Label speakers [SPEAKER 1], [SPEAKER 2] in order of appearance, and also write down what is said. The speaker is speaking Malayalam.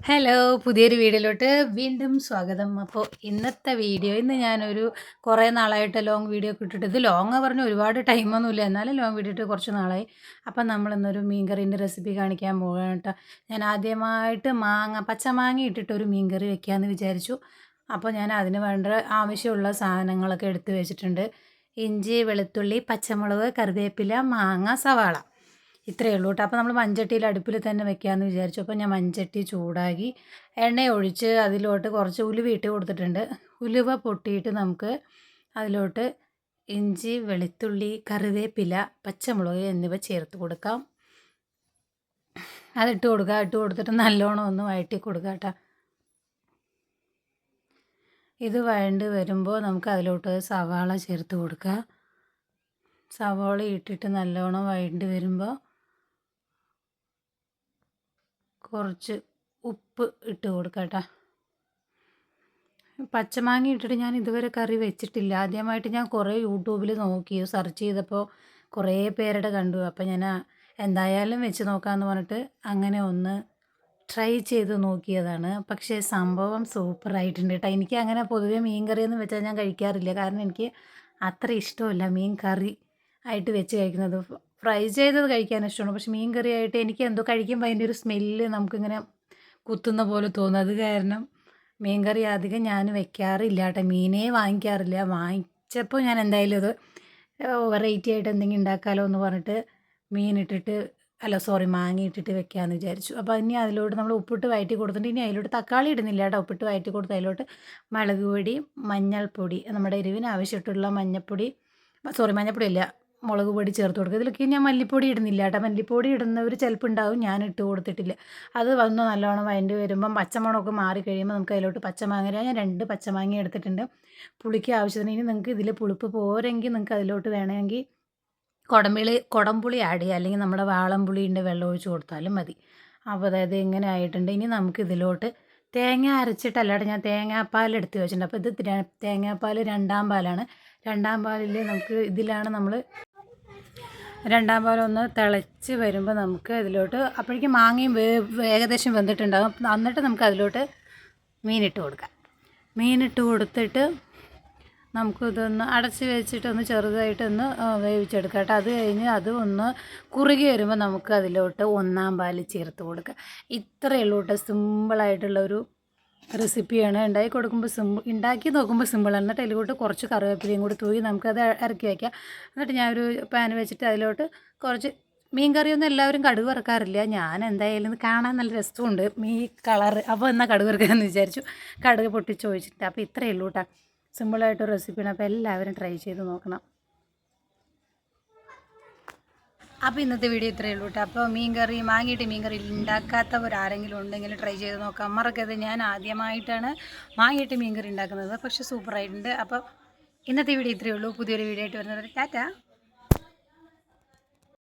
[SPEAKER 1] ഹലോ, പുതിയൊരു വീഡിയോയിലോട്ട് വീണ്ടും സ്വാഗതം. അപ്പോൾ ഇന്നത്തെ വീഡിയോ ഞാനൊരു കുറേ നാളായിട്ട് ലോങ് വീഡിയോ ഒക്കെ ഇട്ടിട്ട്, ഇത് ലോങ് പറഞ്ഞ് ഒരുപാട് ടൈമൊന്നുമില്ല, എന്നാലും ലോങ് വീഡിയോ ഇട്ട് കുറച്ച് നാളായി. അപ്പം നമ്മളിന്നൊരു മീൻകറീൻ്റെ റെസിപ്പി കാണിക്കാൻ പോവുകയാണ് കേട്ടോ. ഞാൻ ആദ്യമായിട്ട് പച്ചമാങ്ങ ഇട്ടിട്ടൊരു മീൻകറി വെക്കാമെന്ന് വിചാരിച്ചു. അപ്പോൾ ഞാൻ അതിന് വേണ്ട ആവശ്യമുള്ള സാധനങ്ങളൊക്കെ എടുത്ത് വെച്ചിട്ടുണ്ട്. ഇഞ്ചി, വെളുത്തുള്ളി, പച്ചമുളക്, കറിവേപ്പില, മാങ്ങ, സവാള, ഇത്രയേ ഉള്ളൂ കേട്ടോ. അപ്പോൾ നമ്മൾ മൺചട്ടിയിൽ അടുപ്പിൽ തന്നെ വെക്കാമെന്ന് വിചാരിച്ചു. അപ്പോൾ ഞാൻ മൺചട്ടി ചൂടാക്കി എണ്ണ ഒഴിച്ച് അതിലോട്ട് കുറച്ച് ഉലുവ ഇട്ട് കൊടുത്തിട്ടുണ്ട്. ഉലുവ പൊട്ടിയിട്ട് നമുക്ക് അതിലോട്ട് ഇഞ്ചി, വെളുത്തുള്ളി, കറിവേപ്പില, പച്ചമുളക് എന്നിവ ചേർത്ത് കൊടുക്കാം. അതിട്ട് കൊടുക്കുക. ഇട്ട് കൊടുത്തിട്ട് നല്ലോണം ഒന്ന് വഴറ്റി കൊടുക്കുക കേട്ടോ. ഇത് വഴണ്ട് വരുമ്പോൾ നമുക്ക് അതിലോട്ട് സവാള ചേർത്ത് കൊടുക്കുക. സവാള ഇട്ടിട്ട് നല്ലോണം വഴണ്ട് വരുമ്പോൾ കുറച്ച് ഉപ്പ് ഇട്ട് കൊടുക്കാം കേട്ടോ. പച്ചമാങ്ങ ഇട്ടിട്ട് ഞാൻ ഇതുവരെ കറി വെച്ചിട്ടില്ല. ആദ്യമായിട്ട് ഞാൻ കുറേ യൂട്യൂബിൽ നോക്കി സെർച്ച് ചെയ്തപ്പോൾ കുറേ പേരുടെ കണ്ടു. അപ്പോൾ ഞാൻ എന്തായാലും വെച്ച് നോക്കാമെന്ന് പറഞ്ഞിട്ട് അങ്ങനെ ഒന്ന് ട്രൈ ചെയ്ത് നോക്കിയതാണ്. പക്ഷേ സംഭവം സൂപ്പറായിട്ടുണ്ട് കേട്ടോ. എനിക്ക് അങ്ങനെ പൊതുവേ മീൻ കറിയൊന്നും വെച്ചാൽ ഞാൻ കഴിക്കാറില്ല. കാരണം എനിക്ക് അത്ര ഇഷ്ടമല്ല മീൻ കറി ആയിട്ട് വെച്ച് കഴിക്കുന്നത്. ഫ്രൈ ചെയ്തത് കഴിക്കാൻ ഇഷ്ടമാണ്. പക്ഷെ മീൻ കറി ആയിട്ട് എനിക്ക് എന്തോ കഴിക്കുമ്പോൾ അതിൻ്റെ ഒരു സ്മെല്ല് നമുക്കിങ്ങനെ കുത്തുന്ന പോലെ തോന്നും. അത് കാരണം മീൻ കറി അധികം ഞാൻ വെക്കാറില്ല കേട്ടോ. മീനേ വാങ്ങിക്കാറില്ല. വാങ്ങിച്ചപ്പോൾ ഞാൻ എന്തായാലും അത് വെറൈറ്റി ആയിട്ട് എന്തെങ്കിലും ഉണ്ടാക്കാമല്ലോ എന്ന് പറഞ്ഞിട്ട് മാങ്ങ ഇട്ടിട്ട് വെക്കാമെന്ന് വിചാരിച്ചു. അപ്പോൾ ഇനി അതിലോട്ട് നമ്മൾ ഉപ്പിട്ട് വഴറ്റി കൊടുത്തിട്ട് ഇനി അതിലോട്ട് തക്കാളി ഇടുന്നില്ല കേട്ടോ. ഉപ്പിട്ട് വഴറ്റി കൊടുത്ത് അതിലോട്ട് മുളക് പൊടി, മഞ്ഞൾപ്പൊടി, നമ്മുടെ എരിവിന് ആവശ്യമായിട്ടുള്ള മഞ്ഞൾപ്പൊടി അല്ല, മുളക് പൊടി ചേർത്ത് കൊടുക്കുക. ഇതിലൊക്കെ ഞാൻ മല്ലിപ്പൊടി ഇടുന്നില്ല കേട്ടോ. മല്ലിപ്പൊടി ഇടുന്നവർ ചിലപ്പോൾ ഉണ്ടാവും, ഞാൻ ഇട്ട് കൊടുത്തിട്ടില്ല. അത് വന്ന് നല്ലോണം വഴണ്ടി വരുമ്പം പച്ചമുളകൊക്കെ മാറി കഴിയുമ്പോൾ നമുക്ക് അതിലോട്ട് പച്ചമാങ്ങ, ഞാൻ 2 പച്ചമാങ്ങ എടുത്തിട്ടുണ്ട് പുളിക്ക് ആവശ്യത്തിന്. ഇനി നിങ്ങൾക്ക് ഇതിൽ പുളിപ്പ് പോരെങ്കിൽ നിങ്ങൾക്ക് അതിലോട്ട് വേണമെങ്കിൽ കുടംപുളി ആഡ് ചെയ്യുക, അല്ലെങ്കിൽ നമ്മുടെ വാളംപുളിൻ്റെ വെള്ളം ഒഴിച്ച് കൊടുത്താലും മതി. അപ്പോൾ അതായത് ഇങ്ങനെ ആയിട്ടുണ്ട്. ഇനി നമുക്ക് ഇതിലോട്ട് തേങ്ങ അരച്ചിട്ടല്ലാണ്ട് ഞാൻ തേങ്ങാപ്പാൽ എടുത്ത് വെച്ചിട്ടുണ്ട്. അപ്പോൾ ഇത് തേങ്ങാപ്പാൽ 2ാം പാലാണ്. 2ാം പാലിൽ നമുക്ക് ഇതിലാണ് നമ്മൾ 2ാം പാലൊന്ന് തിളച്ച് വരുമ്പോൾ നമുക്ക് ഇതിലോട്ട് അപ്പോഴേക്കും മാങ്ങയും ഏകദേശം വെന്തിട്ടുണ്ടാകും. എന്നിട്ട് നമുക്ക് അതിലോട്ട് മീനിട്ട് കൊടുക്കാം. മീനിട്ട് കൊടുത്തിട്ട് നമുക്കിതൊന്ന് അടച്ച് വെച്ചിട്ടൊന്ന് ചെറുതായിട്ടൊന്ന് വേവിച്ചെടുക്കാം കേട്ടോ. അത് കഴിഞ്ഞ് അത് ഒന്ന് കുറുകി വരുമ്പോൾ നമുക്ക് അതിലോട്ട് 1ാം പാൽ ചേർത്ത് കൊടുക്കുക. ഇത്രയേ ഉള്ളൂ കേട്ടോ. സിമ്പിളായിട്ടുള്ളൊരു റെസിപ്പിയാണ്. ഉണ്ടാക്കി നോക്കുമ്പോൾ സിമ്പിളാണ്. എന്നിട്ട് അതിലോട്ട് കുറച്ച് കറിവേപ്പിലയും കൂടി തൂവി നമുക്കത് ഇറക്കി വയ്ക്കാം. എന്നിട്ട് ഞാനൊരു പാൻ വെച്ചിട്ട് അതിലോട്ട് കുറച്ച് മീൻ കറിയൊന്നും എല്ലാവരും കടുക് വറുക്കാറില്ല. ഞാൻ എന്തായാലും കാണാൻ നല്ല രസമുണ്ട് കളറ്. അപ്പോൾ എന്നാൽ കടുക് വറുക്കാമെന്ന് വിചാരിച്ചു. കടുക് പൊട്ടിച്ച് ഒഴിച്ചിട്ട്. അപ്പോൾ ഇത്രയേ ഉള്ളൂ കേട്ടോ. സിമ്പിളായിട്ടൊരു റെസിപ്പിയാണ്. അപ്പോൾ എല്ലാവരും ട്രൈ ചെയ്ത് നോക്കണം. അപ്പോൾ ഇന്നത്തെ വീഡിയോ ഇത്രയേ ഉള്ളൂ കേട്ടോ. അപ്പോൾ മാങ്ങയിട്ട് മീൻ കറി ഉണ്ടാക്കാത്തവരാരെങ്കിലും ഉണ്ടെങ്കിൽ ട്രൈ ചെയ്ത് നോക്കാം. മറക്കരുത്, ഞാൻ ആദ്യമായിട്ടാണ് മാങ്ങയിട്ട് മീൻ കറി ഉണ്ടാക്കുന്നത്. പക്ഷേ സൂപ്പറായിട്ടുണ്ട്. അപ്പോൾ ഇന്നത്തെ വീഡിയോ ഇത്രയേ ഉള്ളൂ. പുതിയൊരു വീഡിയോ ആയിട്ട് വരുന്നത് ടാറ്റാ.